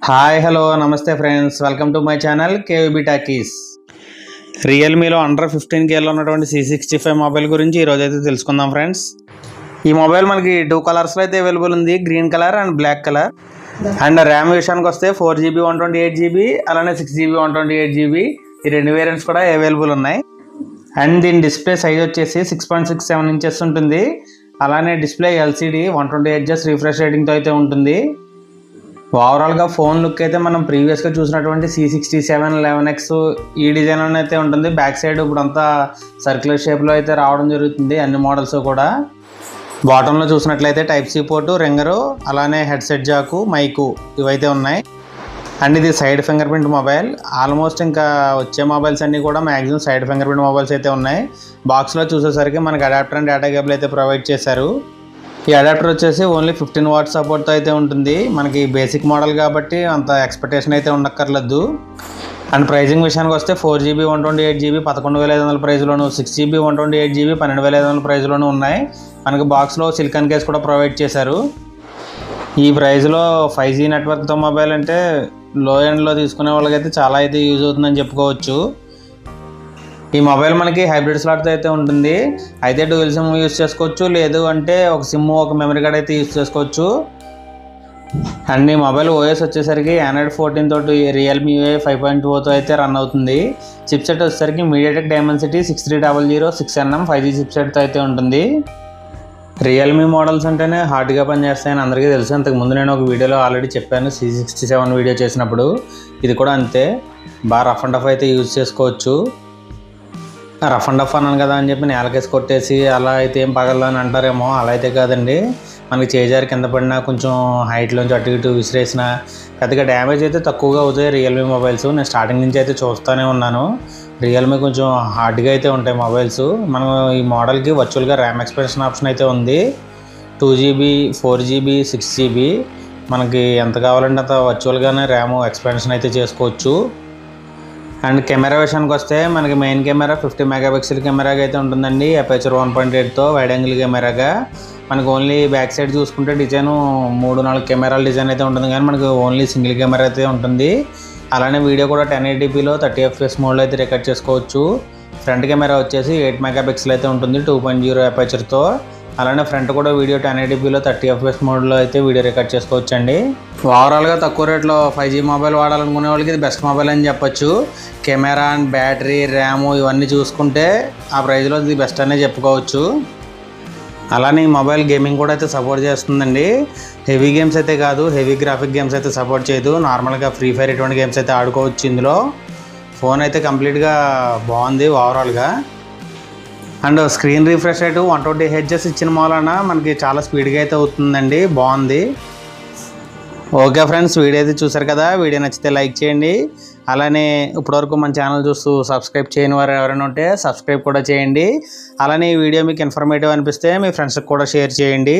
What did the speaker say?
Hi hello నమస్తే friends, welcome to my channel KVB talkies. రియల్మీలో under 15Kలో ఉన్నటువంటి C65 మొబైల్ గురించి ఈరోజు అయితే తెలుసుకుందాం ఫ్రెండ్స్. ఈ మొబైల్ మనకి 2 కలర్స్లో అయితే అవైలబుల్ ఉంది, green colour and black colour. And RAM విషయానికి వస్తే 4GB 128GB అలానే 6GB 128GB ఈ రెండు వేరియంట్స్ కూడా అవైలబుల్ ఉన్నాయి. అండ్ దీని డిస్ప్లే సైజ్ వచ్చేసి 6.67 ఇంచెస్ ఉంటుంది. అలానే డిస్ప్లే LCD 120Hz రిఫ్రెష్ రేటింగ్తో అయితే ఉంటుంది. ఓవరాల్గా ఫోన్ లుక్ అయితే మనం ప్రీవియస్గా చూసినటువంటి C67 11X ఈ డిజైన్ అయితే ఉంటుంది. బ్యాక్ సైడ్ ఇప్పుడు అంతా సర్క్యులర్ షేప్లో అయితే రావడం జరుగుతుంది అన్ని మోడల్స్ కూడా. బాటంలో చూసినట్లయితే టైప్ C పోర్టు, రింగరు, అలానే హెడ్సెట్ జాకు, మైకు ఇవైతే ఉన్నాయి. అండ్ ఇది side finger print mobile. Almost ఇంకా వచ్చే మొబైల్స్ అన్నీ కూడా maximum side finger print mobiles అయితే ఉన్నాయి. బాక్స్లో చూసేసరికి మనకి అడాప్టర్ అండ్ డేటా కేబుల్ అయితే ప్రొవైడ్ చేశారు. ఈ అడాప్టర్ వచ్చేసి ఓన్లీ 15 వాట్ సపోర్ట్తో అయితే ఉంటుంది. మనకి బేసిక్ మోడల్ కాబట్టి అంత ఎక్స్పెక్టేషన్ అయితే ఉండక్కర్లేదు. అండ్ ప్రైజింగ్ విషయానికి వస్తే 4GB 128GB 11,500 ప్రైజ్లోను, 6GB 128GB 12,500 ప్రైజ్లోనూ ఉన్నాయి. మనకి బాక్స్లో సిలికాన్ కేస్ కూడా ప్రొవైడ్ చేశారు. ఈ ప్రైజ్లో 5G నెట్వర్క్తో మొబైల్ అంటే లో ఎండ్లో తీసుకునే వాళ్ళకైతే చాలా అయితే యూజ్ అవుతుందని చెప్పుకోవచ్చు. ఈ మొబైల్ మనకి హైబ్రిడ్ స్లాట్తో అయితే ఉంటుంది. అయితే డ్యూయల్ సిమ్ యూజ్ చేసుకోవచ్చు, లేదు అంటే ఒక సిమ్ ఒక మెమరీ కార్డ్ అయితే యూజ్ చేసుకోవచ్చు. అండ్ ఈ మొబైల్ ఓఎస్ వచ్చేసరికి Android 14 తోటి రియల్మీ UI 5.2తో అయితే రన్ అవుతుంది. చిప్సెట్ వచ్చేసరికి MediaTek Dimensity 6300 6nm 5G చిప్సెట్తో అయితే ఉంటుంది. రియల్మీ మోడల్స్ అంటేనే హార్డ్గా పనిచేస్తాయని అందరికీ తెలుసు. అంతకుముందు నేను ఒక వీడియోలో ఆల్రెడీ చెప్పాను, C67 వీడియో చేసినప్పుడు. ఇది కూడా అంతే, బాగా రఫ్ అండ్ టఫ్ అయితే యూజ్ చేసుకోవచ్చు. రఫ్ అండ్ టఫ్ అన్నాను కదా అని చెప్పి నేలకేసి కొట్టేసి అలా అయితే ఏం పగలదు అని అంటారేమో, అలా అయితే కాదండి. మనకి చేజారి కింద పడినా, కొంచెం హైట్లోంచి అటు ఇటు విసిరేసిన పెద్దగా డ్యామేజ్ అయితే తక్కువగా అవుతాయి రియల్మీ మొబైల్స్. నేను స్టార్టింగ్ నుంచి అయితే చూస్తూనే ఉన్నాను. రియల్మీ కొంచెం హార్డ్గా అయితే ఉంటాయి మొబైల్స్. మనం ఈ మోడల్కి వర్చువల్గా ర్యామ్ ఎక్స్పాన్షన్ ఆప్షన్ అయితే ఉంది. 2GB 4GB 6GB మనకి ఎంత కావాలంటే అంత వర్చువల్గానే ర్యామ్ ఎక్స్పాన్షన్ అయితే చేసుకోవచ్చు. అండ్ కెమెరా విషయానికి వస్తే మనకి మెయిన్ కెమెరా 50 మెగాపిక్సెల్ కెమెరాగా అయితే ఉంటుందండి. అపేచర్ 1.8తో వైడ్ యాంగిల్ కెమెరాగా. మనకు ఓన్లీ బ్యాక్ సైడ్ చూసుకుంటే డిజైన్ 3-4 కెమెరాల డిజైన్ అయితే ఉంటుంది, కానీ మనకు ఓన్లీ సింగిల్ కెమెరా అయితే ఉంటుంది. అలానే వీడియో కూడా 1080pలో 30 FPS మోడ్లో అయితే రికార్డ్ చేసుకోవచ్చు. ఫ్రంట్ కెమెరా వచ్చేసి 8 మెగాపిక్సెల్ అయితే ఉంటుంది 2.0 అపేచర్తో. అలానే ఫ్రంట్ కూడా వీడియో 1080pలో 30 FPS మోడ్లో అయితే వీడియో రికార్డ్ చేసుకోవచ్చు అండి. ఓవరాల్గా తక్కువ రేట్లో 5G మొబైల్ వాడాలనుకునే వాళ్ళకి ఇది బెస్ట్ మొబైల్ అని చెప్పొచ్చు. కెమెరా అండ్ బ్యాటరీ, ర్యామ్ ఇవన్నీ చూసుకుంటే ఆ ప్రైజ్లో ఇది బెస్ట్ అనే చెప్పుకోవచ్చు. అలానే ఈ మొబైల్ గేమింగ్ కూడా అయితే సపోర్ట్ చేస్తుందండి. హెవీ గేమ్స్ అయితే కాదు, హెవీ గ్రాఫిక్ గేమ్స్ అయితే సపోర్ట్ చేయదు. నార్మల్గా ఫ్రీ ఫైర్ ఇటువంటి గేమ్స్ అయితే ఆడుకోవచ్చు ఇందులో. ఫోన్ అయితే కంప్లీట్గా బాగుంది ఓవరాల్గా. And screen refresh rate 120Hz ఇచ్చిన మూలన మనకి చాలా స్పీడ్గా అయితే అవుతుందండి, బాగుంది. ఓకే ఫ్రెండ్స్, వీడియో అయితే చూసారు కదా. వీడియో నచ్చితే లైక్ చేయండి. అలానే ఇప్పటివరకు మన ఛానల్ చూస్తూ సబ్స్క్రైబ్ చేయని వారు ఎవరైనా ఉంటే సబ్స్క్రైబ్ కూడా చేయండి. అలానే ఈ వీడియో మీకు ఇన్ఫర్మేటివ్ అనిపిస్తే మీ ఫ్రెండ్స్కి కూడా షేర్ చేయండి.